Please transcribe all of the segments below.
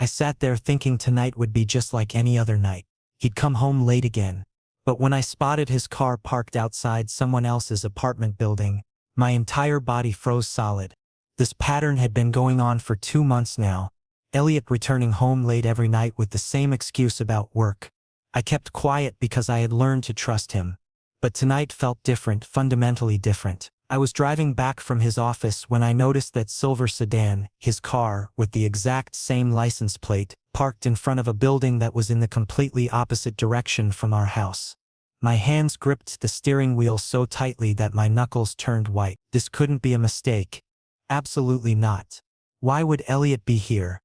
I sat there thinking tonight would be just like any other night. He'd come home late again. But when I spotted his car parked outside someone else's apartment building, my entire body froze solid. This pattern had been going on for 2 months now. Elliot returning home late every night with the same excuse about work. I kept quiet because I had learned to trust him. But tonight felt different, fundamentally different. I was driving back from his office when I noticed that silver sedan, his car, with the exact same license plate, parked in front of a building that was in the completely opposite direction from our house. My hands gripped the steering wheel so tightly that my knuckles turned white. This couldn't be a mistake. Absolutely not. Why would Elliot be here?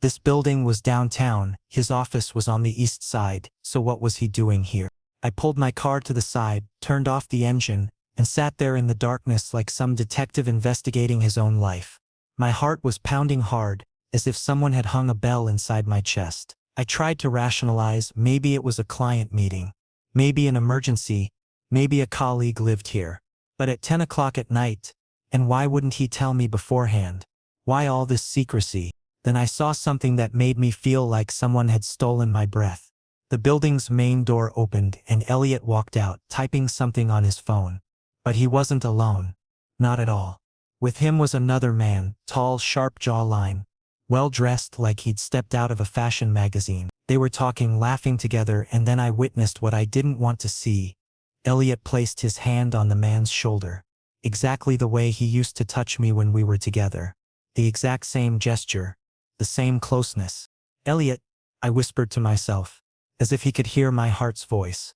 This building was downtown, his office was on the east side, so what was he doing here? I pulled my car to the side, turned off the engine, and sat there in the darkness like some detective investigating his own life. My heart was pounding hard, as if someone had hung a bell inside my chest. I tried to rationalize, maybe it was a client meeting, maybe an emergency, maybe a colleague lived here. But at 10 o'clock at night, and why wouldn't he tell me beforehand? Why all this secrecy? Then I saw something that made me feel like someone had stolen my breath. The building's main door opened and Elliot walked out, typing something on his phone. But he wasn't alone. Not at all. With him was another man, tall, sharp jawline, well-dressed like he'd stepped out of a fashion magazine. They were talking, laughing together, and then I witnessed what I didn't want to see. Elliot placed his hand on the man's shoulder. Exactly the way he used to touch me when we were together. The exact same gesture. The same closeness. "Elliot," I whispered to myself, as if he could hear my heart's voice.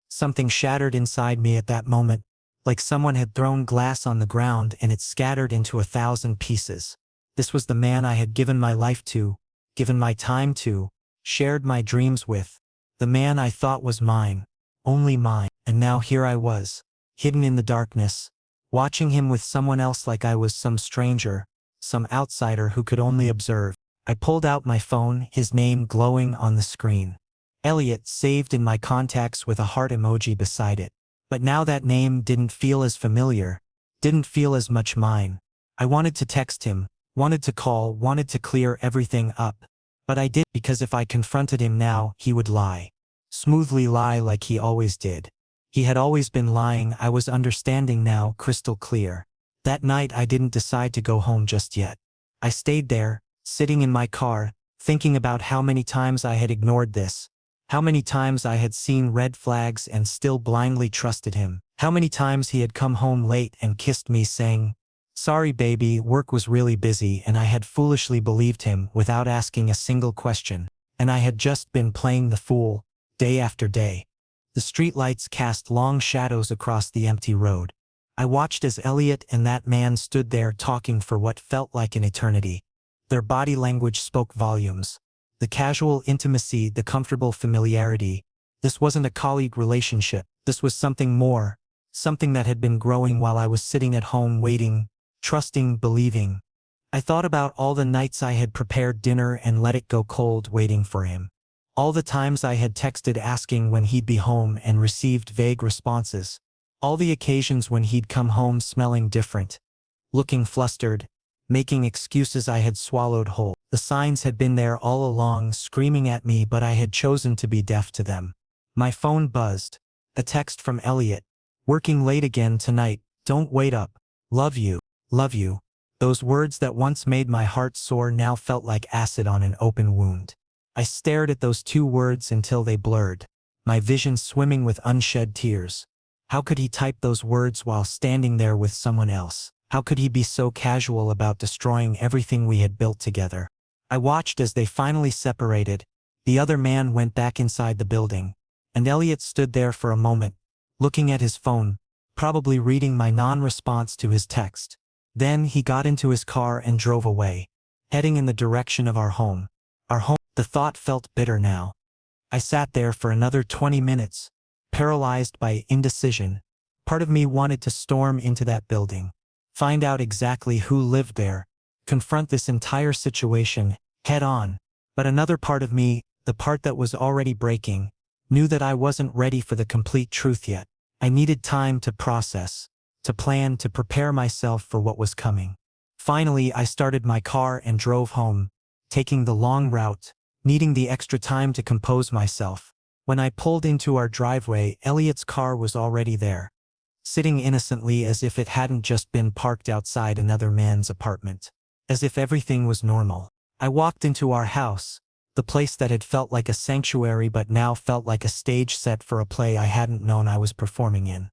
Something shattered inside me at that moment, like someone had thrown glass on the ground and it scattered into 1,000 pieces. This was the man I had given my life to, given my time to, shared my dreams with. The man I thought was mine, only mine. And now here I was, hidden in the darkness, watching him with someone else like I was some stranger, some outsider who could only observe. I pulled out my phone, his name glowing on the screen. Elliot, saved in my contacts with a heart emoji beside it. But now that name didn't feel as familiar, didn't feel as much mine. I wanted to text him, wanted to call, wanted to clear everything up. But I didn't, because if I confronted him now, he would lie. Smoothly lie like he always did. He had always been lying. I was understanding now, crystal clear. That night I didn't decide to go home just yet. I stayed there, sitting in my car, thinking about how many times I had ignored this. How many times I had seen red flags and still blindly trusted him. How many times he had come home late and kissed me saying, "Sorry baby, work was really busy," and I had foolishly believed him without asking a single question. And I had just been playing the fool, day after day. The streetlights cast long shadows across the empty road. I watched as Elliot and that man stood there talking for what felt like an eternity. Their body language spoke volumes. The casual intimacy, the comfortable familiarity. This wasn't a colleague relationship. This was something more, something that had been growing while I was sitting at home waiting, trusting, believing. I thought about all the nights I had prepared dinner and let it go cold waiting for him. All the times I had texted asking when he'd be home and received vague responses. All the occasions when he'd come home smelling different, looking flustered, making excuses I had swallowed whole. The signs had been there all along, screaming at me, but I had chosen to be deaf to them. My phone buzzed. A text from Elliot. "Working late again tonight, don't wait up. Love you. Love you." Those words that once made my heart soar now felt like acid on an open wound. I stared at those 2 words until they blurred, my vision swimming with unshed tears. How could he type those words while standing there with someone else? How could he be so casual about destroying everything we had built together? I watched as they finally separated. The other man went back inside the building, and Elliot stood there for a moment, looking at his phone, probably reading my non-response to his text. Then he got into his car and drove away, heading in the direction of our home. Our home. The thought felt bitter now. I sat there for another 20 minutes, paralyzed by indecision. Part of me wanted to storm into that building, find out exactly who lived there, confront this entire situation, head on. But another part of me, the part that was already breaking, knew that I wasn't ready for the complete truth yet. I needed time to process, to plan, to prepare myself for what was coming. Finally, I started my car and drove home, taking the long route, needing the extra time to compose myself. When I pulled into our driveway, Elliot's car was already there, sitting innocently as if it hadn't just been parked outside another man's apartment. As if everything was normal. I walked into our house, the place that had felt like a sanctuary but now felt like a stage set for a play I hadn't known I was performing in.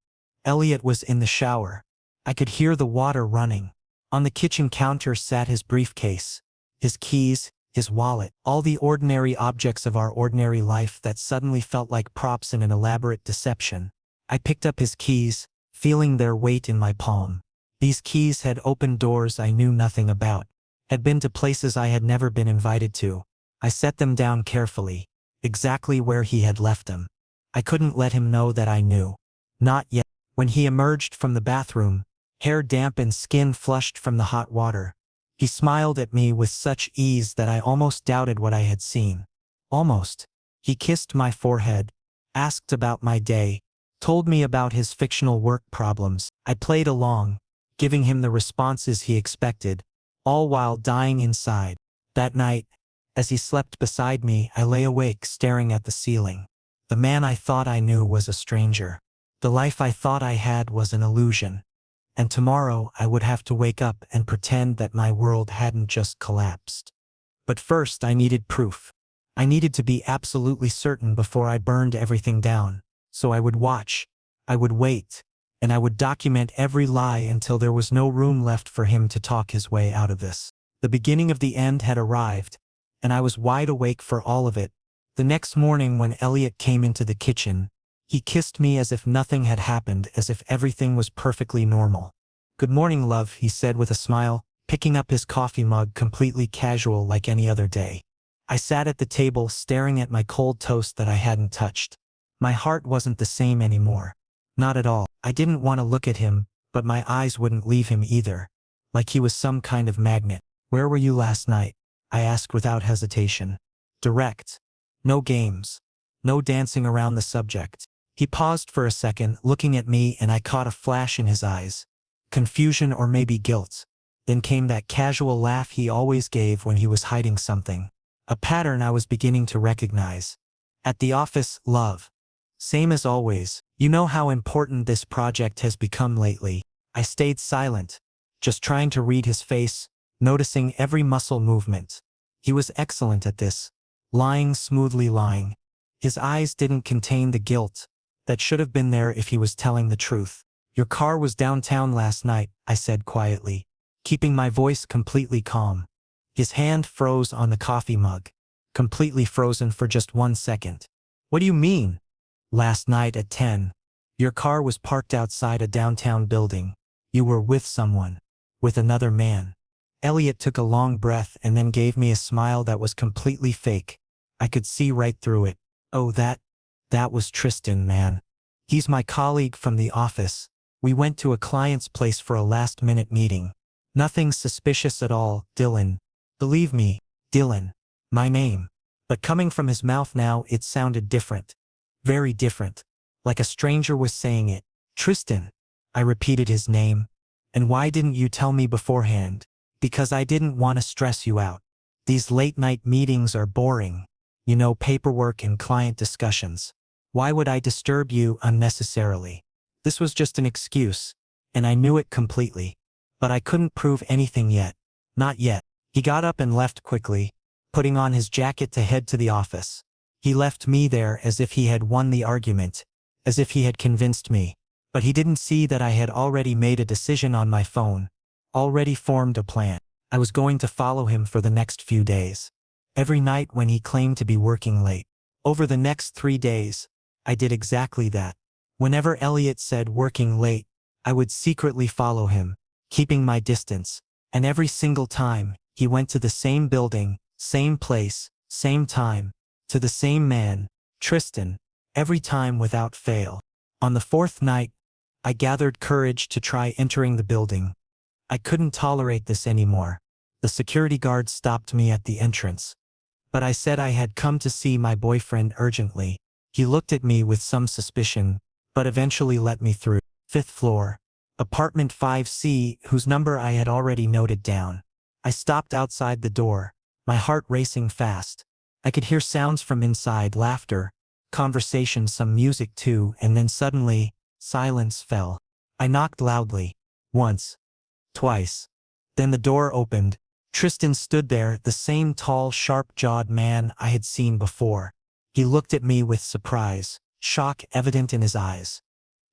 Elliot was in the shower. I could hear the water running. On the kitchen counter sat his briefcase, his keys, his wallet, all the ordinary objects of our ordinary life that suddenly felt like props in an elaborate deception. I picked up his keys, feeling their weight in my palm. These keys had opened doors I knew nothing about, had been to places I had never been invited to. I set them down carefully, exactly where he had left them. I couldn't let him know that I knew. Not yet. When he emerged from the bathroom, hair damp and skin flushed from the hot water, he smiled at me with such ease that I almost doubted what I had seen. Almost. He kissed my forehead, asked about my day, told me about his fictional work problems. I played along, giving him the responses he expected, all while dying inside. That night, as he slept beside me, I lay awake staring at the ceiling. The man I thought I knew was a stranger. The life I thought I had was an illusion. And tomorrow I would have to wake up and pretend that my world hadn't just collapsed. But first I needed proof. I needed to be absolutely certain before I burned everything down. So I would watch, I would wait, and I would document every lie until there was no room left for him to talk his way out of this. The beginning of the end had arrived, and I was wide awake for all of it. The next morning when Elliot came into the kitchen, he kissed me as if nothing had happened, as if everything was perfectly normal. "Good morning, love," he said with a smile, picking up his coffee mug completely casual like any other day. I sat at the table staring at my cold toast that I hadn't touched. My heart wasn't the same anymore. Not at all. I didn't want to look at him, but my eyes wouldn't leave him either. Like he was some kind of magnet. "Where were you last night?" I asked without hesitation. Direct. No games. No dancing around the subject. He paused for a second, looking at me, and I caught a flash in his eyes. Confusion or maybe guilt. Then came that casual laugh he always gave when he was hiding something. A pattern I was beginning to recognize. "At the office, love. Same as always. You know how important this project has become lately." I stayed silent, just trying to read his face, noticing every muscle movement. He was excellent at this. Lying smoothly lying. His eyes didn't contain the guilt that should have been there if he was telling the truth. "Your car was downtown last night," I said quietly, keeping my voice completely calm. His hand froze on the coffee mug. Completely frozen for just 1 second. "What do you mean?" "Last night at 10. Your car was parked outside a downtown building. You were with someone. With another man." Elliot took a long breath and then gave me a smile that was completely fake. I could see right through it. "Oh, that was Tristan, man. He's my colleague from the office. We went to a client's place for a last-minute meeting. Nothing suspicious at all, Dylan. Believe me, Dylan. My name." But coming from his mouth now, it sounded different. Very different. Like a stranger was saying it. "Tristan." I repeated his name. "And why didn't you tell me beforehand?" "Because I didn't want to stress you out. These late-night meetings are boring. You know, paperwork and client discussions. Why would I disturb you unnecessarily?" This was just an excuse, and I knew it completely. But I couldn't prove anything yet. Not yet. He got up and left quickly, putting on his jacket to head to the office. He left me there as if he had won the argument, as if he had convinced me. But he didn't see that I had already made a decision on my phone, already formed a plan. I was going to follow him for the next few days. Every night when he claimed to be working late. Over the next 3 days, I did exactly that. Whenever Elliot said working late, I would secretly follow him, keeping my distance. And every single time, he went to the same building, same place, same time, to the same man, Tristan, every time without fail. On the 4th night, I gathered courage to try entering the building. I couldn't tolerate this anymore. The security guard stopped me at the entrance. But I said I had come to see my boyfriend urgently. He looked at me with some suspicion, but eventually let me through. 5th floor. Apartment 5C, whose number I had already noted down. I stopped outside the door. my heart racing fast. I could hear sounds from inside, laughter, conversation, some music too, and then suddenly, silence fell. I knocked loudly. Once. Twice. Then the door opened. Tristan stood there, the same tall, sharp-jawed man I had seen before. He looked at me with surprise, shock evident in his eyes.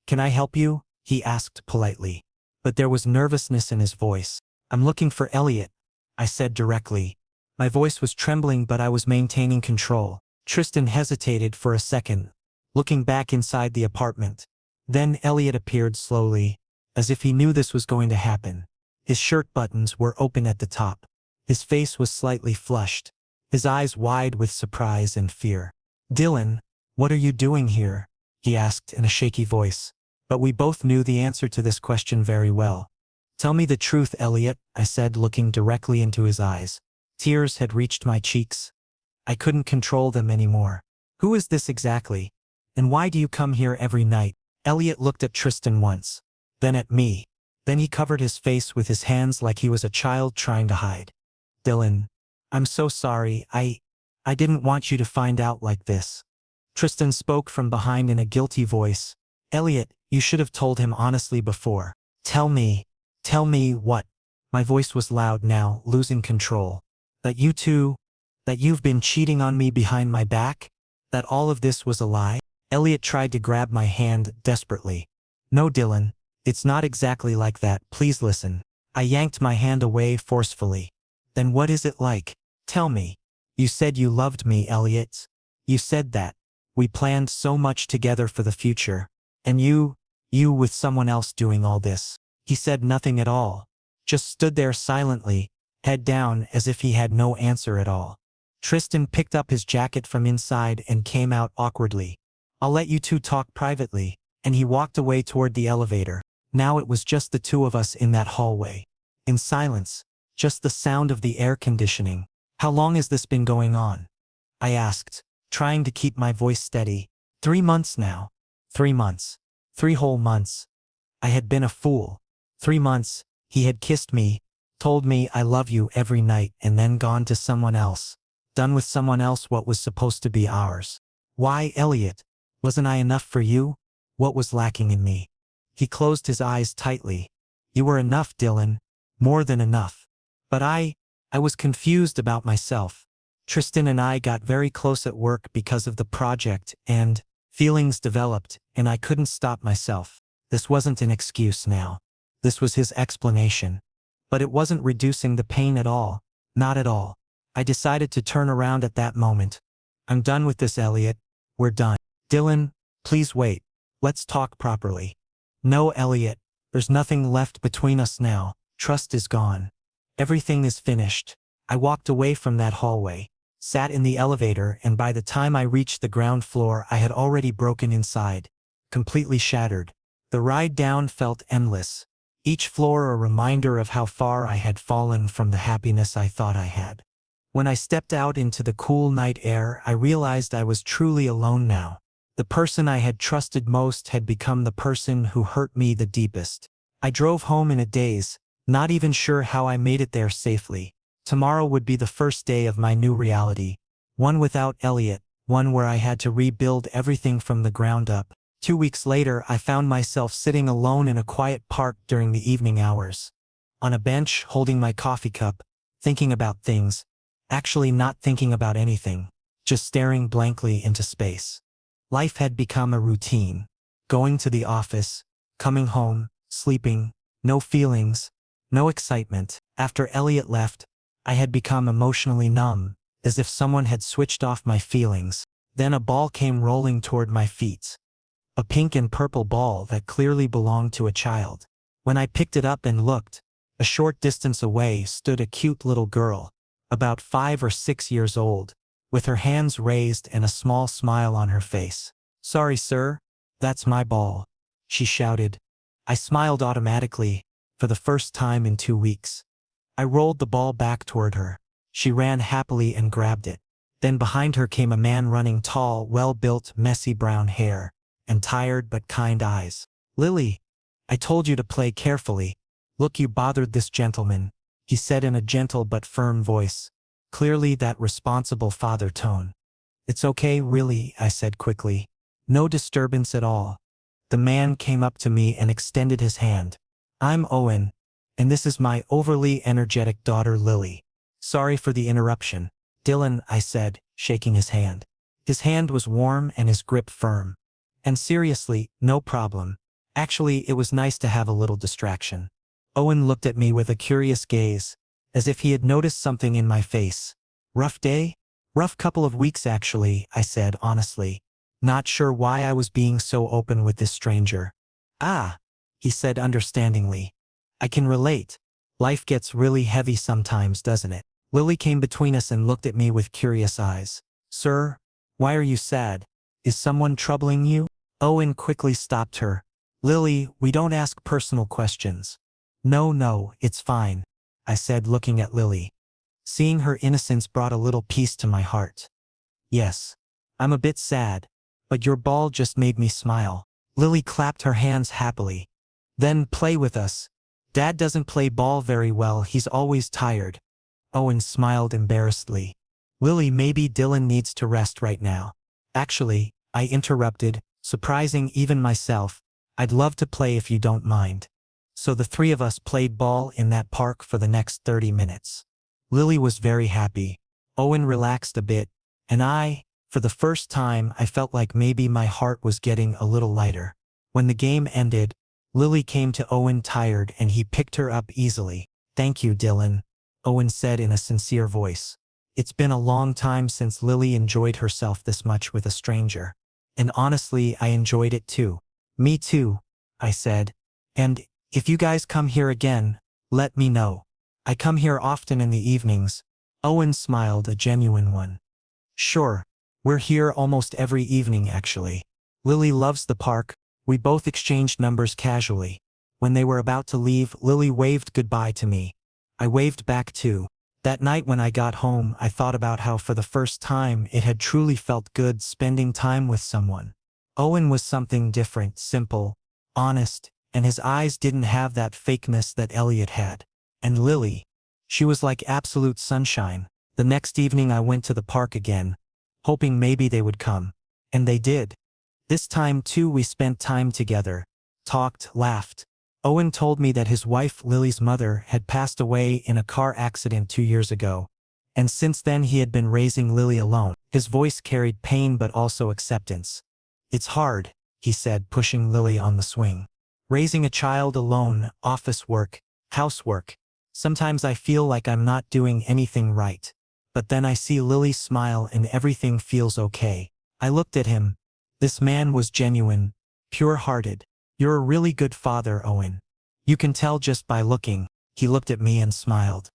"Can I help you?" he asked politely. But there was nervousness in his voice. "I'm looking for Elliot," I said directly. My voice was trembling, but I was maintaining control. Tristan hesitated for a second, looking back inside the apartment. Then Elliot appeared slowly, as if he knew this was going to happen. His shirt buttons were open at the top. His face was slightly flushed, his eyes wide with surprise and fear. "Dylan, what are you doing here?" he asked in a shaky voice. But we both knew the answer to this question very well. "Tell me the truth, Elliot," I said, looking directly into his eyes. Tears had reached my cheeks. I couldn't control them anymore. "Who is this exactly? And why do you come here every night?" Elliot looked at Tristan once, then at me. Then he covered his face with his hands like he was a child trying to hide. "Dylan, I'm so sorry. I didn't want you to find out like this." Tristan spoke from behind in a guilty voice. "Elliot, you should have told him honestly before." Tell me what?" My voice was loud now, losing control. That you've been cheating on me behind my back? That all of this was a lie?" Elliot tried to grab my hand desperately. "No, Dylan, it's not exactly like that. Please listen." I yanked my hand away forcefully. "Then what is it like? Tell me. You said you loved me, Elliot. You said that. We planned so much together for the future. And you with someone else doing all this." He said nothing at all, just stood there silently, head down, as if he had no answer at all. Tristan picked up his jacket from inside and came out awkwardly. "I'll let you two talk privately," and he walked away toward the elevator. Now it was just the two of us in that hallway. In silence, just the sound of the air conditioning. "How long has this been going on?" I asked, trying to keep my voice steady. 3 months now. 3 months. 3 whole months. I had been a fool. 3 months, he had kissed me, told me I love you every night, and then gone to someone else. Done with someone else what was supposed to be ours. Why, Elliot? Wasn't I enough for you? What was lacking in me? He closed his eyes tightly. "You were enough, Dylan. More than enough." But I was confused about myself. Tristan and I got very close at work because of the project, and feelings developed, and I couldn't stop myself. This wasn't an excuse now. This was his explanation. But it wasn't reducing the pain at all. Not at all. I decided to turn around at that moment. "I'm done with this, Elliot. We're done." "Dylan, please wait. Let's talk properly." "No, Elliot. There's nothing left between us now. Trust is gone. Everything is finished." I walked away from that hallway, sat in the elevator, and by the time I reached the ground floor I had already broken inside, completely shattered. The ride down felt endless. Each floor a reminder of how far I had fallen from the happiness I thought I had. When I stepped out into the cool night air, I realized I was truly alone now. The person I had trusted most had become the person who hurt me the deepest. I drove home in a daze, not even sure how I made it there safely. Tomorrow would be the first day of my new reality. One without Elliot, one where I had to rebuild everything from the ground up. 2 weeks later, I found myself sitting alone in a quiet park during the evening hours. On a bench, holding my coffee cup, thinking about things. Actually not thinking about anything. Just staring blankly into space. Life had become a routine. Going to the office, coming home, sleeping, no feelings, no excitement. After Elliot left, I had become emotionally numb, as if someone had switched off my feelings. Then a ball came rolling toward my feet. A pink and purple ball that clearly belonged to a child. When I picked it up and looked, a short distance away stood a cute little girl, about 5 or 6 years old, with her hands raised and a small smile on her face. "Sorry, sir, that's my ball," she shouted. I smiled automatically, for the first time in 2 weeks. I rolled the ball back toward her. She ran happily and grabbed it. Then behind her came a man running, tall, well-built, messy brown hair, and tired but kind eyes. "Lily, I told you to play carefully. Look, you bothered this gentleman," he said in a gentle but firm voice. clearly that responsible father tone. "It's okay, really," I said quickly. "No disturbance at all." The man came up to me and extended his hand. "I'm Owen, and this is my overly energetic daughter Lily. Sorry for the interruption." "Dylan," I said, shaking his hand. His hand was warm and his grip firm. "And seriously, no problem. Actually, it was nice to have a little distraction." Owen looked at me with a curious gaze, as if he had noticed something in my face. "Rough day?" "Rough couple of weeks actually," I said honestly, not sure why I was being so open with this stranger. "Ah," he said understandingly. "I can relate. Life gets really heavy sometimes, doesn't it?" Lily came between us and looked at me with curious eyes. "Sir, why are you sad? Is someone troubling you?" Owen quickly stopped her. "Lily, we don't ask personal questions." No, it's fine," I said, looking at Lily. Seeing her innocence brought a little peace to my heart. "Yes, I'm a bit sad, but your ball just made me smile." Lily clapped her hands happily. "Then play with us. Dad doesn't play ball very well, he's always tired." Owen smiled embarrassedly. "Lily, maybe Dylan needs to rest right now." "Actually," I interrupted, surprising even myself, "I'd love to play if you don't mind." So the three of us played ball in that park for the next 30 minutes. Lily was very happy. Owen relaxed a bit, and for the first time, I felt like maybe my heart was getting a little lighter. When the game ended, Lily came to Owen tired and he picked her up easily. "Thank you, Dylan," Owen said in a sincere voice. It's been a long time since Lily enjoyed herself this much with a stranger. And honestly, I enjoyed it too. "Me too," I said. "And if you guys come here again, let me know. I come here often in the evenings." Owen smiled, a genuine one. "Sure. We're here almost every evening actually. Lily loves the park." We both exchanged numbers casually. When they were about to leave, Lily waved goodbye to me. I waved back too. That night when I got home, I thought about how for the first time it had truly felt good spending time with someone. Owen was something different, simple, honest, and his eyes didn't have that fakeness that Elliot had. And Lily, she was like absolute sunshine. The next evening I went to the park again, hoping maybe they would come. And they did. This time too we spent time together, talked, laughed. Owen told me that his wife Lily's mother had passed away in a car accident 2 years ago. And since then he had been raising Lily alone. His voice carried pain but also acceptance. "It's hard," he said, pushing Lily on the swing. "Raising a child alone, office work, housework. Sometimes I feel like I'm not doing anything right. But then I see Lily smile and everything feels okay." I looked at him. This man was genuine, pure-hearted. "You're a really good father, Owen. You can tell just by looking." He looked at me and smiled.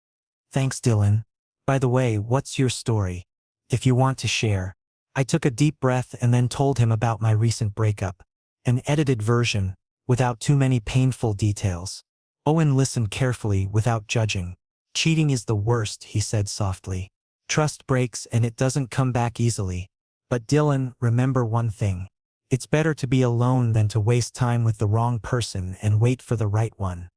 "Thanks, Dylan. By the way, what's your story? If you want to share." I took a deep breath and then told him about my recent breakup. An edited version, without too many painful details. Owen listened carefully, without judging. "Cheating is the worst," he said softly. "Trust breaks and it doesn't come back easily. But Dylan, remember one thing. It's better to be alone than to waste time with the wrong person and wait for the right one."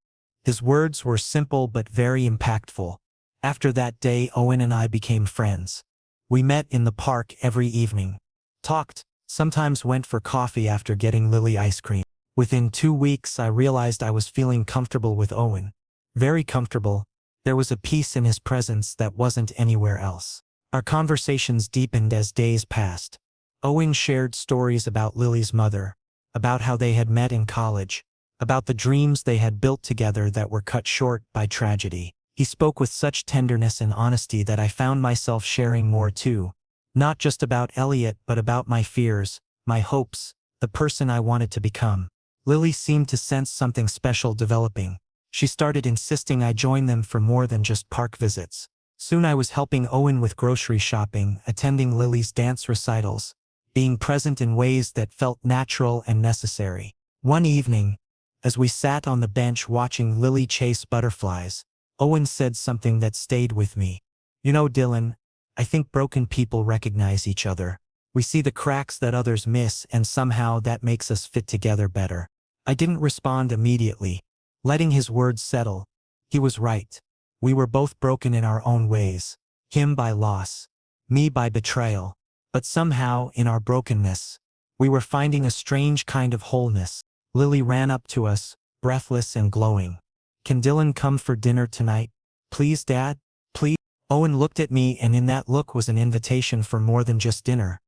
His words were simple but very impactful. After that day, Owen and I became friends. We met in the park every evening. Talked, sometimes went for coffee after getting Lily ice cream. Within 2 weeks I realized I was feeling comfortable with Owen. Very comfortable. There was a peace in his presence that wasn't anywhere else. Our conversations deepened as days passed. Owen shared stories about Lily's mother, about how they had met in college, about the dreams they had built together that were cut short by tragedy. He spoke with such tenderness and honesty that I found myself sharing more too. Not just about Elliot but about my fears, my hopes, the person I wanted to become. Lily seemed to sense something special developing. She started insisting I join them for more than just park visits. Soon I was helping Owen with grocery shopping, attending Lily's dance recitals, being present in ways that felt natural and necessary. One evening, as we sat on the bench watching Lily chase butterflies, Owen said something that stayed with me. "You know, Dylan, I think broken people recognize each other. We see the cracks that others miss and somehow that makes us fit together better." I didn't respond immediately, letting his words settle. He was right. We were both broken in our own ways. Him by loss, me by betrayal. But somehow, in our brokenness, we were finding a strange kind of wholeness. Lily ran up to us, breathless and glowing. "Can Dylan come for dinner tonight? Please, Dad? Please?" Owen looked at me, and in that look was an invitation for more than just dinner.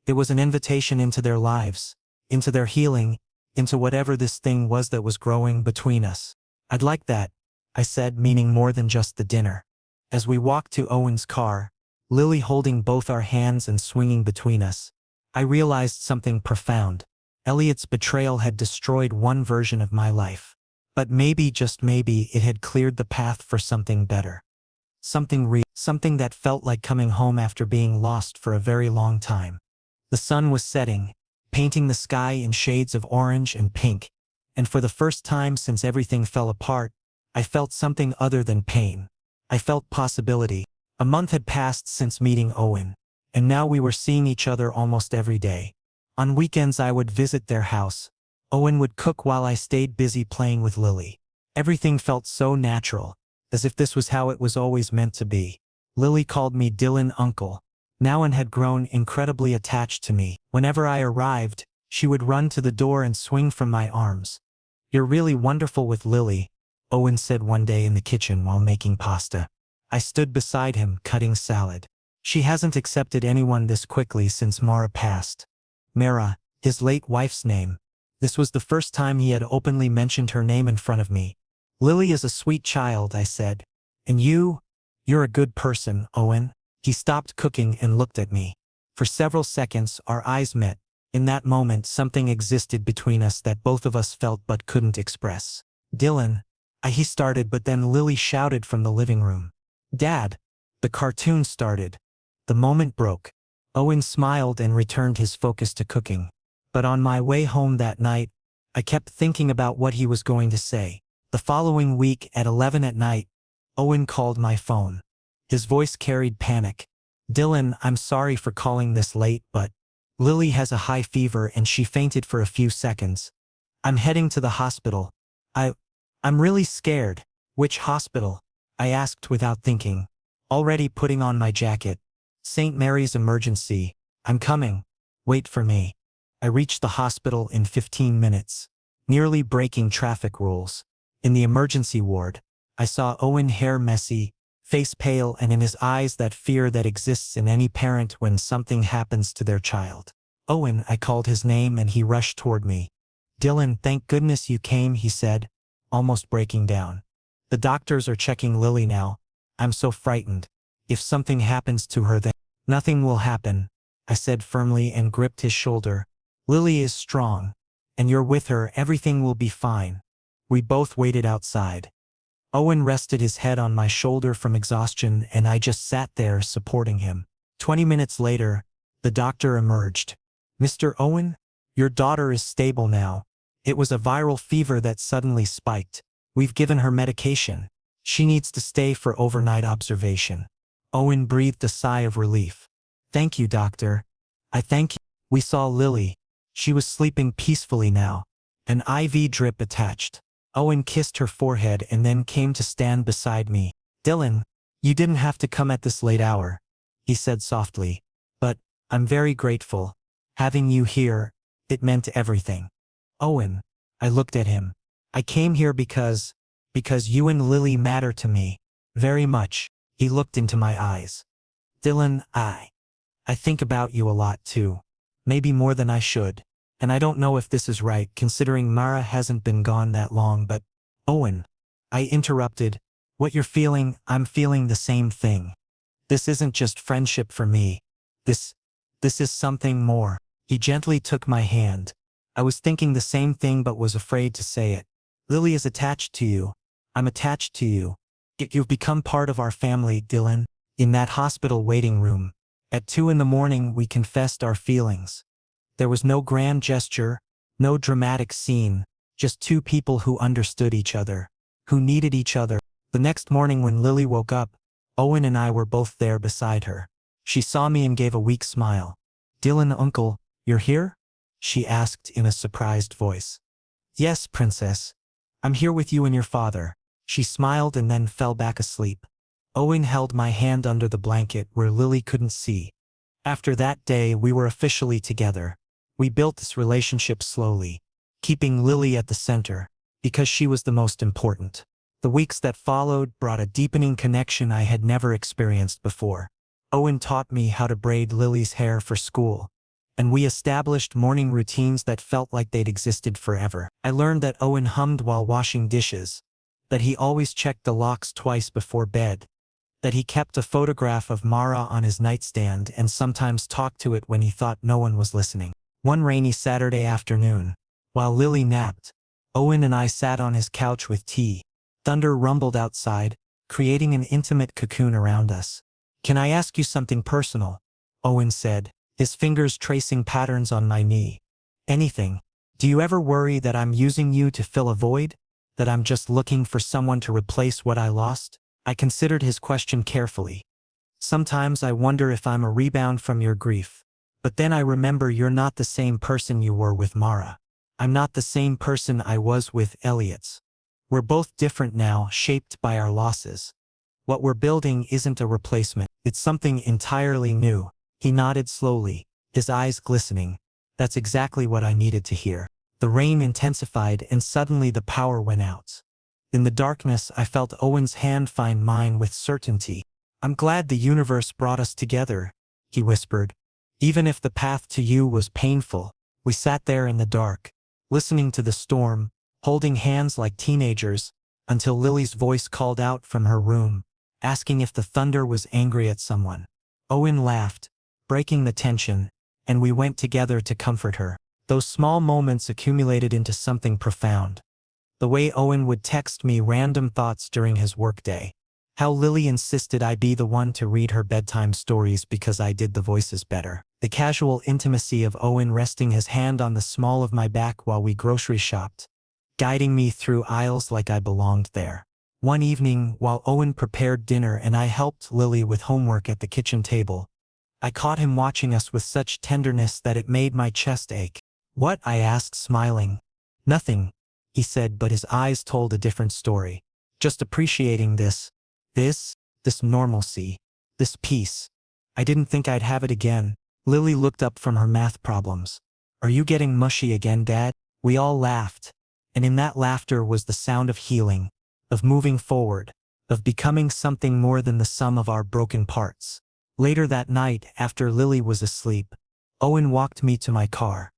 It was an invitation into their lives, into their healing, into whatever this thing was that was growing between us. "I'd like that," I said, meaning more than just the dinner. As we walked to Owen's car, Lily holding both our hands and swinging between us, I realized something profound. Elliot's betrayal had destroyed one version of my life. But maybe, just maybe, it had cleared the path for something better. Something real, something that felt like coming home after being lost for a very long time. The sun was setting, painting the sky in shades of orange and pink, and for the first time since everything fell apart, I felt something other than pain. I felt possibility. A month had passed since meeting Owen, and now we were seeing each other almost every day. On weekends I would visit their house. Owen would cook while I stayed busy playing with Lily. Everything felt so natural, as if this was how it was always meant to be. Lily called me Dylan Uncle, now, and had grown incredibly attached to me. Whenever I arrived, she would run to the door and swing from my arms. "You're really wonderful with Lily," Owen said one day in the kitchen while making pasta. I stood beside him, cutting salad. "She hasn't accepted anyone this quickly since Mara passed." Mara, his late wife's name. This was the first time he had openly mentioned her name in front of me. "Lily is a sweet child," I said. "And you're a good person, Owen." He stopped cooking and looked at me. For several seconds, our eyes met. In that moment, something existed between us that both of us felt but couldn't express. "Dylan," he started, but then Lily shouted from the living room. "Dad!" The cartoon started. The moment broke. Owen smiled and returned his focus to cooking. But on my way home that night, I kept thinking about what he was going to say. The following week at 11 at night, Owen called my phone. His voice carried panic. "Dylan, I'm sorry for calling this late, but Lily has a high fever and she fainted for a few seconds. I'm heading to the hospital. I'm really scared." "Which hospital?" I asked without thinking, already putting on my jacket. "St. Mary's Emergency. I'm coming. Wait for me." I reached the hospital in 15 minutes, nearly breaking traffic rules. In the emergency ward, I saw Owen, hair messy, face pale, and in his eyes that fear that exists in any parent when something happens to their child. "Owen," I called his name and he rushed toward me. "Dylan, thank goodness you came," he said, almost breaking down. "The doctors are checking Lily now. I'm so frightened. If something happens to her, then—" "Nothing will happen," I said firmly and gripped his shoulder. "Lily is strong. And you're with her, everything will be fine." We both waited outside. Owen rested his head on my shoulder from exhaustion, and I just sat there supporting him. 20 minutes later, the doctor emerged. "Mr. Owen, your daughter is stable now. It was a viral fever that suddenly spiked. We've given her medication. She needs to stay for overnight observation." Owen breathed a sigh of relief. "Thank you, doctor. I thank you." We saw Lily. She was sleeping peacefully now, an IV drip attached. Owen kissed her forehead and then came to stand beside me. "Dylan, you didn't have to come at this late hour," he said softly. "But I'm very grateful. Having you here, it meant everything." "Owen," I looked at him. "I came here because you and Lily matter to me. Very much." He looked into my eyes. "Dylan, I think about you a lot too. Maybe more than I should. And I don't know if this is right considering Mara hasn't been gone that long, but—" "Owen," I interrupted, "what you're feeling, I'm feeling the same thing. This isn't just friendship for me. This is something more." He gently took my hand. I was thinking the same thing but was afraid to say it. "Lily is attached to you. I'm attached to you. You've become part of our family, Dylan." In that hospital waiting room, at 2 in the morning, we confessed our feelings. There was no grand gesture, no dramatic scene, just two people who understood each other, who needed each other. The next morning when Lily woke up, Owen and I were both there beside her. She saw me and gave a weak smile. "Dylan, Uncle, you're here?" she asked in a surprised voice. "Yes, Princess. I'm here with you and your father." She smiled and then fell back asleep. Owen held my hand under the blanket where Lily couldn't see. After that day, we were officially together. We built this relationship slowly, keeping Lily at the center, because she was the most important. The weeks that followed brought a deepening connection I had never experienced before. Owen taught me how to braid Lily's hair for school, and we established morning routines that felt like they'd existed forever. I learned that Owen hummed while washing dishes, that he always checked the locks twice before bed, that he kept a photograph of Mara on his nightstand and sometimes talked to it when he thought no one was listening. One rainy Saturday afternoon, while Lily napped, Owen and I sat on his couch with tea. Thunder rumbled outside, creating an intimate cocoon around us. "Can I ask you something personal?" Owen said, his fingers tracing patterns on my knee. "Anything. Do you ever worry that I'm using you to fill a void? That I'm just looking for someone to replace what I lost?" I considered his question carefully. "Sometimes I wonder if I'm a rebound from your grief. But then I remember you're not the same person you were with Mara. I'm not the same person I was with Elliot. We're both different now, shaped by our losses. What we're building isn't a replacement. It's something entirely new." He nodded slowly, his eyes glistening. "That's exactly what I needed to hear." The rain intensified and suddenly the power went out. In the darkness, I felt Owen's hand find mine with certainty. "I'm glad the universe brought us together," he whispered. "Even if the path to you was painful." We sat there in the dark, listening to the storm, holding hands like teenagers, until Lily's voice called out from her room, asking if the thunder was angry at someone. Owen laughed, breaking the tension, and we went together to comfort her. Those small moments accumulated into something profound. The way Owen would text me random thoughts during his workday. How Lily insisted I be the one to read her bedtime stories because I did the voices better. The casual intimacy of Owen resting his hand on the small of my back while we grocery shopped, guiding me through aisles like I belonged there. One evening, while Owen prepared dinner and I helped Lily with homework at the kitchen table, I caught him watching us with such tenderness that it made my chest ache. "What?" I asked, smiling. "Nothing," he said, but his eyes told a different story. "Just appreciating this normalcy, this peace. I didn't think I'd have it again." Lily looked up from her math problems. "Are you getting mushy again, Dad?" We all laughed, and in that laughter was the sound of healing, of moving forward, of becoming something more than the sum of our broken parts. Later that night, after Lily was asleep, Owen walked me to my car.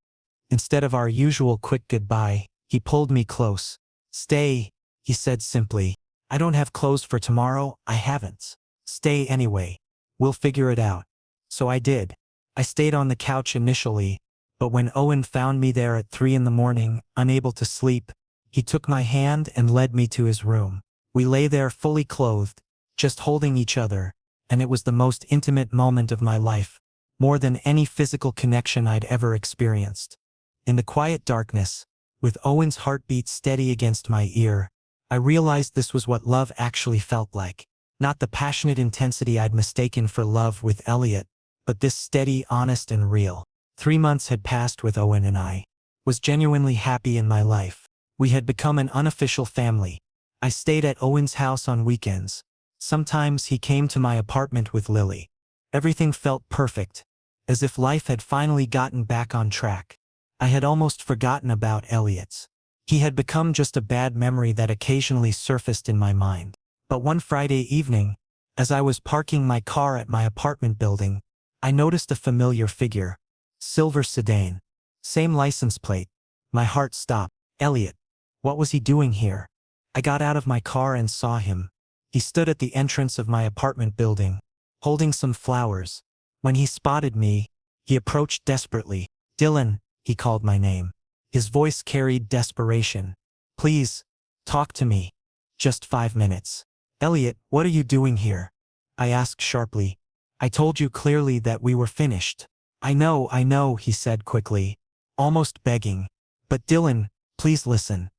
Instead of our usual quick goodbye, he pulled me close. "Stay," he said simply. "I don't have clothes for tomorrow, I haven't. Stay anyway. We'll figure it out." So I did. I stayed on the couch initially, but when Owen found me there at 3 in the morning, unable to sleep, he took my hand and led me to his room. We lay there fully clothed, just holding each other, and it was the most intimate moment of my life, more than any physical connection I'd ever experienced. In the quiet darkness, with Owen's heartbeat steady against my ear, I realized this was what love actually felt like. Not the passionate intensity I'd mistaken for love with Elliot, but this steady, honest, and real. 3 months had passed with Owen and I was genuinely happy in my life. We had become an unofficial family. I stayed at Owen's house on weekends. Sometimes he came to my apartment with Lily. Everything felt perfect, as if life had finally gotten back on track. I had almost forgotten about Elliot. He had become just a bad memory that occasionally surfaced in my mind. But one Friday evening, as I was parking my car at my apartment building, I noticed a familiar figure. Silver sedan. Same license plate. My heart stopped. Elliot. What was he doing here? I got out of my car and saw him. He stood at the entrance of my apartment building, holding some flowers. When he spotted me, he approached desperately. "Dylan," he called my name. His voice carried desperation. "Please, talk to me. Just 5 minutes." "Elliot, what are you doing here?" I asked sharply. "I told you clearly that we were finished." I know, he said quickly, almost begging. "But Dylan, please listen.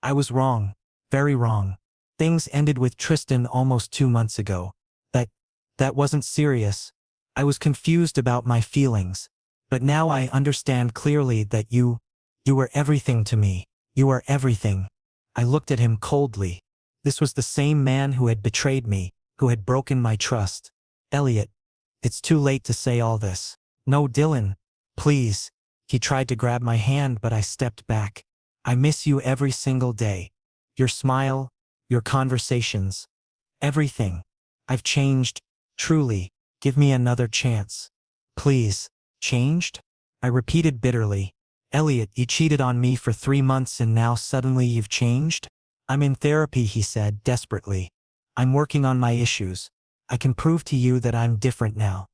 I was wrong, very wrong. Things ended with Tristan almost 2 months ago. That wasn't serious. I was confused about my feelings. But now I understand clearly that you were everything to me. You are everything." I looked at him coldly. This was the same man who had betrayed me, who had broken my trust. Elliot, it's too late to say all this. No, Dylan, please. He tried to grab my hand, but I stepped back. I miss you every single day. Your smile, your conversations, everything. I've changed, truly. Give me another chance. Please. Changed? I repeated bitterly. Elliot, you cheated on me for 3 months and now suddenly you've changed? I'm in therapy, he said desperately. I'm working on my issues. I can prove to you that I'm different now.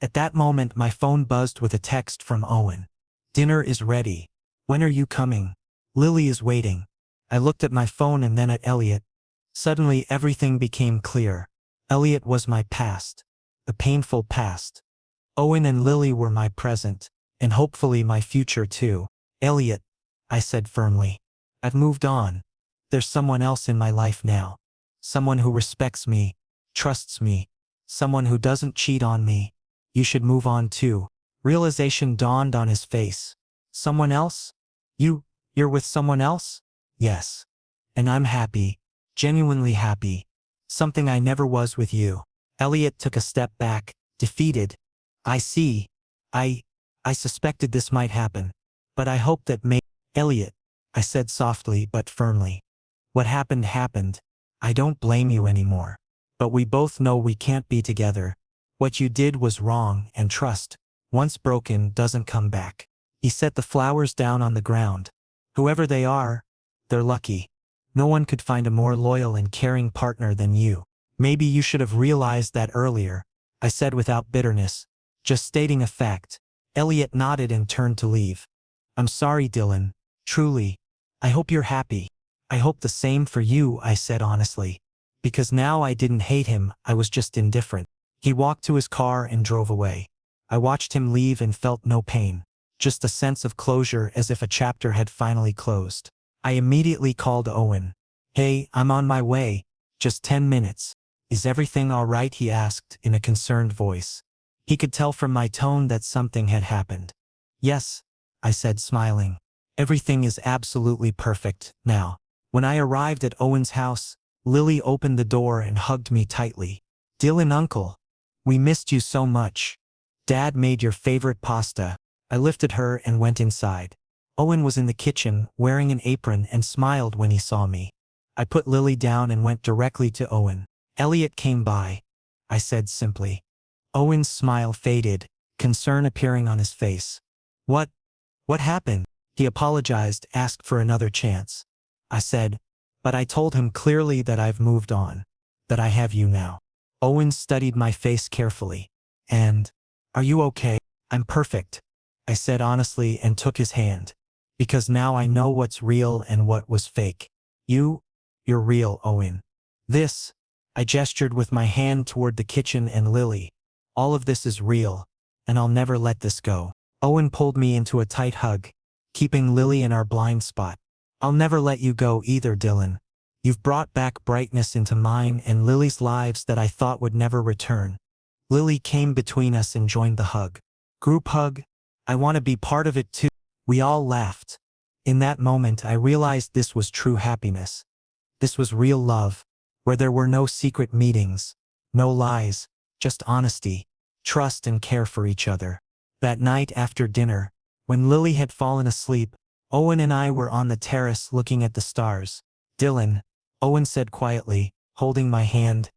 At that moment, my phone buzzed with a text from Owen. Dinner is ready. When are you coming? Lily is waiting. I looked at my phone and then at Elliot. Suddenly everything became clear. Elliot was my past. The painful past. Owen and Lily were my present, and hopefully my future too. Elliot, I said firmly. I've moved on. There's someone else in my life now. Someone who respects me, trusts me, someone who doesn't cheat on me. You should move on too. Realization dawned on his face. Someone else? You're with someone else? Yes. And I'm happy, genuinely happy. Something I never was with you. Elliot took a step back, defeated. I see. I suspected this might happen. But I hoped that Elliot, I said softly but firmly. What happened happened. I don't blame you anymore. But we both know we can't be together. What you did was wrong, and trust, once broken, doesn't come back. He set the flowers down on the ground. Whoever they are, they're lucky. No one could find a more loyal and caring partner than you. Maybe you should have realized that earlier, I said without bitterness, just stating a fact. Elliot nodded and turned to leave. I'm sorry, Dylan. Truly. I hope you're happy. I hope the same for you, I said honestly. Because now I didn't hate him, I was just indifferent. He walked to his car and drove away. I watched him leave and felt no pain. Just a sense of closure, as if a chapter had finally closed. I immediately called Owen. Hey, I'm on my way. Just 10 minutes. Is everything all right? He asked in a concerned voice. He could tell from my tone that something had happened. Yes, I said smiling. Everything is absolutely perfect now. When I arrived at Owen's house, Lily opened the door and hugged me tightly. Dylan, uncle. We missed you so much. Dad made your favorite pasta. I lifted her and went inside. Owen was in the kitchen, wearing an apron, and smiled when he saw me. I put Lily down and went directly to Owen. Elliot came by, I said simply. Owen's smile faded, concern appearing on his face. What happened? He apologized, asked for another chance. I said, but I told him clearly that I've moved on, that I have you now. Owen studied my face carefully. And, are you okay? I'm perfect, I said honestly and took his hand. Because now I know what's real and what was fake. You're real, Owen. I gestured with my hand toward the kitchen and Lily. All of this is real, and I'll never let this go. Owen pulled me into a tight hug, keeping Lily in our blind spot. I'll never let you go either, Dylan. You've brought back brightness into mine and Lily's lives that I thought would never return. Lily came between us and joined the hug. Group hug. I want to be part of it too. We all laughed. In that moment, I realized this was true happiness. This was real love, where there were no secret meetings, no lies, just honesty, trust, and care for each other. That night after dinner, when Lily had fallen asleep, Owen and I were on the terrace looking at the stars. Dylan, Owen said quietly, holding my hand.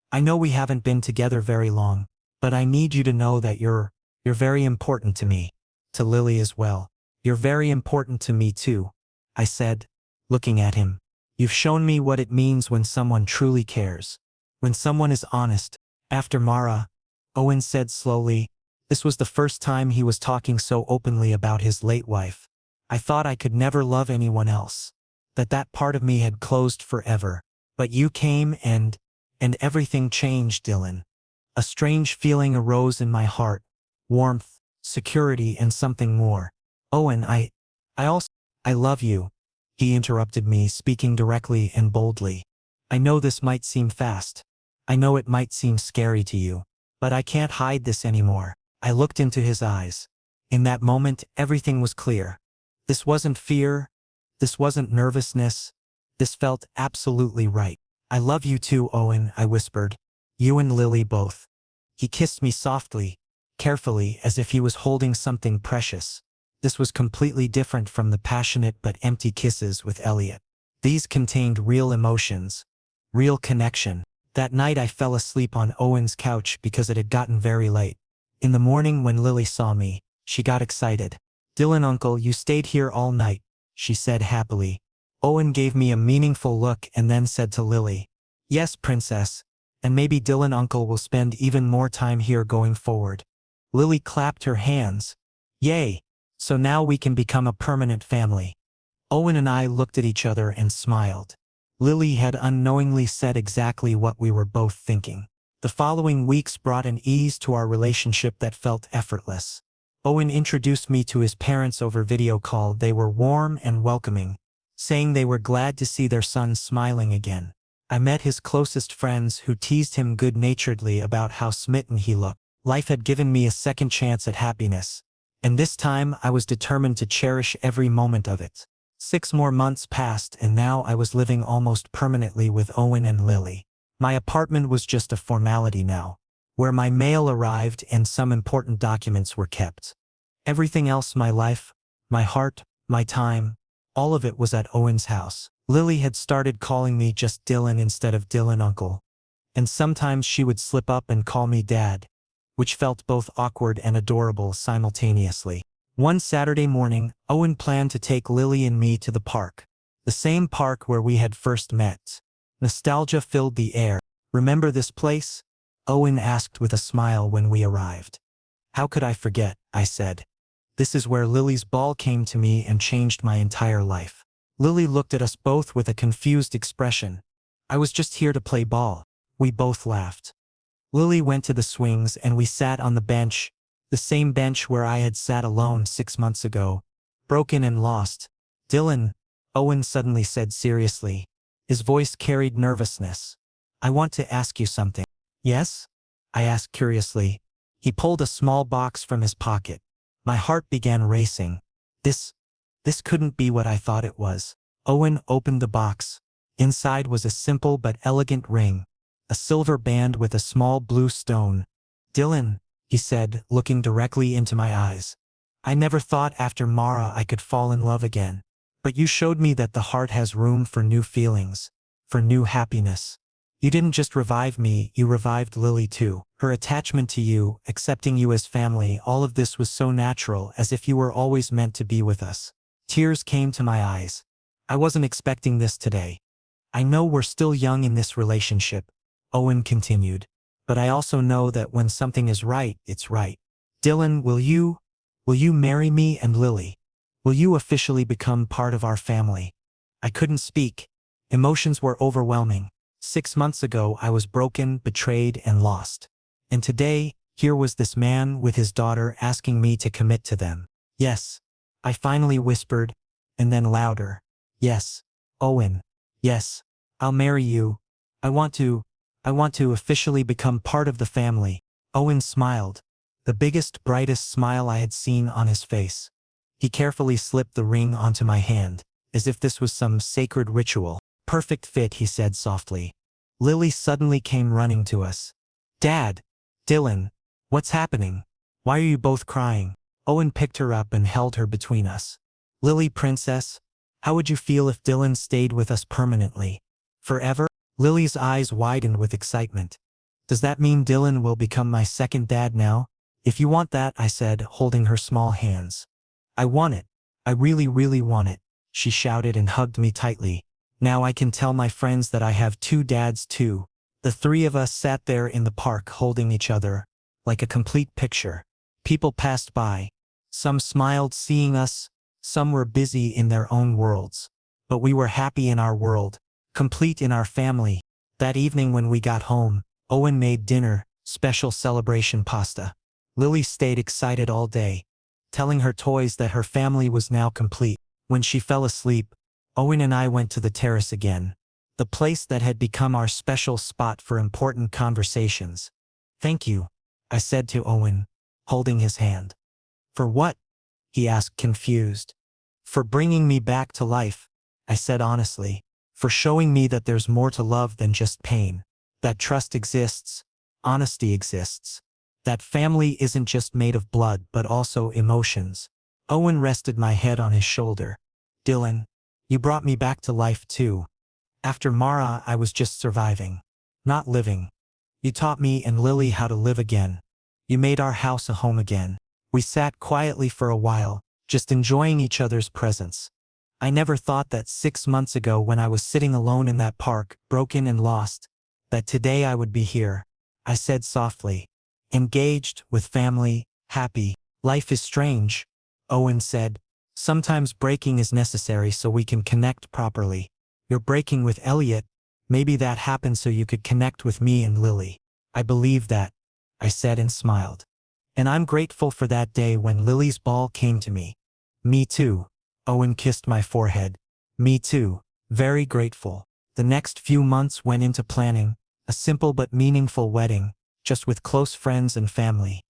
I know we haven't been together very long, but I need you to know that you're very important to me, to Lily as well. You're very important to me too, I said, looking at him. You've shown me what it means when someone truly cares, when someone is honest. After Mara, Owen said slowly, this was the first time he was talking so openly about his late wife. I thought I could never love anyone else, that part of me had closed forever. But you came and everything changed, Dylan. A strange feeling arose in my heart, warmth, security, and something more. Owen, I love you, he interrupted me, speaking directly and boldly. I know this might seem fast. I know it might seem scary to you, but I can't hide this anymore. I looked into his eyes. In that moment, everything was clear. This wasn't fear. This wasn't nervousness. This felt absolutely right. I love you too, Owen, I whispered. You and Lily both. He kissed me softly, carefully, as if he was holding something precious. This was completely different from the passionate but empty kisses with Elliot. These contained real emotions, real connection. That night I fell asleep on Owen's couch because it had gotten very late. In the morning when Lily saw me, she got excited. "Dylan uncle, you stayed here all night," she said happily. Owen gave me a meaningful look and then said to Lily, "Yes, princess, and maybe Dylan uncle will spend even more time here going forward." Lily clapped her hands. "Yay! So now we can become a permanent family." Owen and I looked at each other and smiled. Lily had unknowingly said exactly what we were both thinking. The following weeks brought an ease to our relationship that felt effortless. Owen introduced me to his parents over video call. They were warm and welcoming, saying they were glad to see their son smiling again. I met his closest friends who teased him good-naturedly about how smitten he looked. Life had given me a second chance at happiness, and this time I was determined to cherish every moment of it. 6 more months passed and now I was living almost permanently with Owen and Lily. My apartment was just a formality now, where my mail arrived and some important documents were kept. Everything else, my life, my heart, my time, all of it was at Owen's house. Lily had started calling me just Dylan instead of Dylan uncle, and sometimes she would slip up and call me dad, which felt both awkward and adorable simultaneously. One Saturday morning, Owen planned to take Lily and me to the park, the same park where we had first met. Nostalgia filled the air. "Remember this place?" Owen asked with a smile when we arrived. "How could I forget?" I said. "This is where Lily's ball came to me and changed my entire life." Lily looked at us both with a confused expression. "I was just here to play ball." We both laughed. Lily went to the swings and we sat on the bench, the same bench where I had sat alone 6 months ago, broken and lost. "Dylan," Owen suddenly said seriously. His voice carried nervousness. "I want to ask you something." "Yes?" I asked curiously. He pulled a small box from his pocket. My heart began racing. This couldn't be what I thought it was. Owen opened the box. Inside was a simple but elegant ring, a silver band with a small blue stone. "Dylan," he said, looking directly into my eyes. "I never thought after Mara I could fall in love again. But you showed me that the heart has room for new feelings, for new happiness. You didn't just revive me, you revived Lily too. Her attachment to you, accepting you as family, all of this was so natural, as if you were always meant to be with us." Tears came to my eyes. "I wasn't expecting this today. I know we're still young in this relationship," Owen continued, "but I also know that when something is right, it's right. Dylan, will you marry me and Lily? Will you officially become part of our family?" I couldn't speak. Emotions were overwhelming. 6 months ago I was broken, betrayed, and lost. And today, here was this man with his daughter asking me to commit to them. "Yes," I finally whispered, and then louder. "Yes, Owen. Yes, I'll marry you. I want to officially become part of the family." Owen smiled, the biggest, brightest smile I had seen on his face. He carefully slipped the ring onto my hand, as if this was some sacred ritual. "Perfect fit," he said softly. Lily suddenly came running to us. "Dad! Dylan! What's happening? Why are you both crying?" Owen picked her up and held her between us. "Lily, princess, how would you feel if Dylan stayed with us permanently? Forever?" Lily's eyes widened with excitement. "Does that mean Dylan will become my second dad now?" "If you want that," I said, holding her small hands. "I want it. I really, really want it," she shouted and hugged me tightly. "Now I can tell my friends that I have 2 dads too." The 3 of us sat there in the park holding each other, like a complete picture. People passed by. Some smiled seeing us, some were busy in their own worlds. But we were happy in our world, complete in our family. That evening when we got home, Owen made dinner, special celebration pasta. Lily stayed excited all day, telling her toys that her family was now complete. When she fell asleep, Owen and I went to the terrace again, the place that had become our special spot for important conversations. "Thank you," I said to Owen, holding his hand. "For what?" he asked, confused. "For bringing me back to life," I said honestly. "For showing me that there's more to love than just pain. that trust exists, honesty exists. That family isn't just made of blood but also emotions. Owen rested my head on his shoulder. Dylan, you brought me back to life too. After Mara, I was just surviving, not living. You taught me and Lily how to live again. You made our house a home again. We sat quietly for a while, just enjoying each other's presence. I never thought that 6 months ago when I was sitting alone in that park, broken and lost, that today I would be here. I said softly. Engaged, with family, happy. Life is strange, Owen said. Sometimes breaking is necessary so we can connect properly. You're breaking with Elliot. Maybe that happened so you could connect with me and Lily. I believe that, I said and smiled. And I'm grateful for that day when Lily's ball came to me. Me too. Owen kissed my forehead. Me too. Very grateful. The next few months went into planning, a simple but meaningful wedding, just with close friends and family.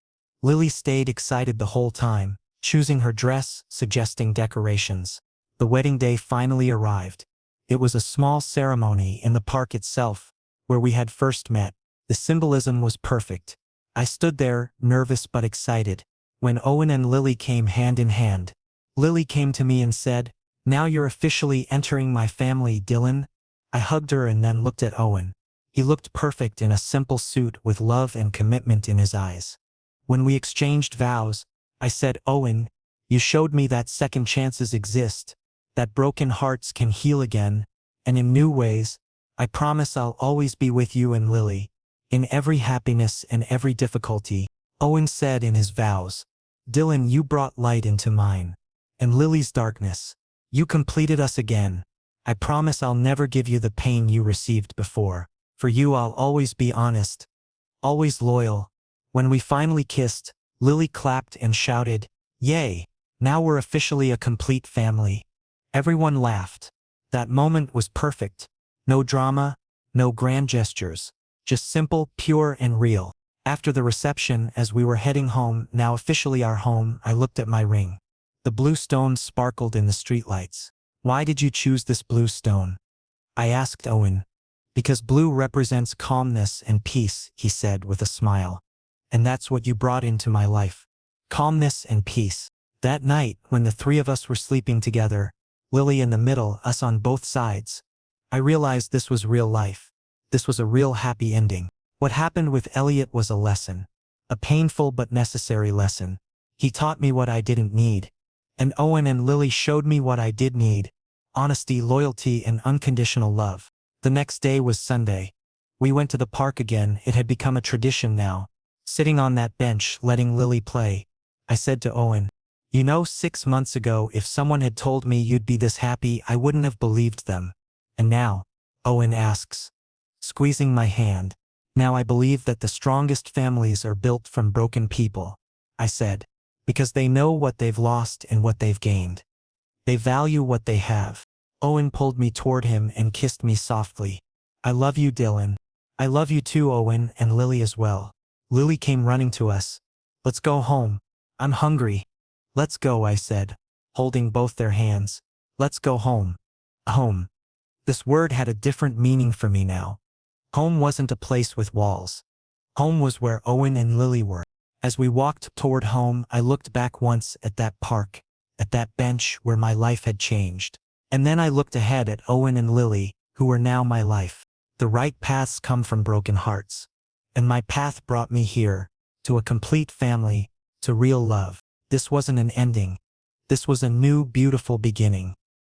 Lily stayed excited the whole time, choosing her dress, suggesting decorations. The wedding day finally arrived. It was a small ceremony in the park itself, where we had first met. The symbolism was perfect. I stood there, nervous but excited, when Owen and Lily came hand in hand. Lily came to me and said, "Now you're officially entering my family, Dylan." I hugged her and then looked at Owen. He looked perfect in a simple suit with love and commitment in his eyes. When we exchanged vows, I said, "Owen, you showed me that second chances exist, that broken hearts can heal again, and in new ways. I promise I'll always be with you and Lily, in every happiness and every difficulty." Owen said in his vows, "Dylan, you brought light into mine, and Lily's darkness. You completed us again. I promise I'll never give you the pain you received before. For you I'll always be honest, always loyal." When we finally kissed, Lily clapped and shouted, "Yay! Now we're officially a complete family." Everyone laughed. That moment was perfect. No drama, no grand gestures. Just simple, pure and real. After the reception, as we were heading home, now officially our home, I looked at my ring. The blue stones sparkled in the streetlights. "Why did you choose this blue stone?" I asked Owen. "Because blue represents calmness and peace," he said with a smile. "And that's what you brought into my life. Calmness and peace." That night, when the three of us were sleeping together, Lily in the middle, us on both sides, I realized this was real life. This was a real happy ending. What happened with Elliot was a lesson. A painful but necessary lesson. He taught me what I didn't need. And Owen and Lily showed me what I did need. Honesty, loyalty, and unconditional love. The next day was Sunday. We went to the park again. It had become a tradition now. Sitting on that bench, letting Lily play, I said to Owen, "You know, 6 months ago, if someone had told me you'd be this happy, I wouldn't have believed them. And now?" Owen asks, squeezing my hand. "Now I believe that the strongest families are built from broken people," I said, "because they know what they've lost and what they've gained. They value what they have." Owen pulled me toward him and kissed me softly. "I love you, Dylan." "I love you too, Owen, and Lily as well." Lily came running to us. "Let's go home. I'm hungry." "Let's go," I said, holding both their hands. "Let's go home." Home. This word had a different meaning for me now. Home wasn't a place with walls. Home was where Owen and Lily were. As we walked toward home, I looked back once at that park, at that bench where my life had changed. And then I looked ahead at Owen and Lily, who were now my life. The right paths come from broken hearts. And my path brought me here, to a complete family, to real love. This wasn't an ending. This was a new, beautiful beginning.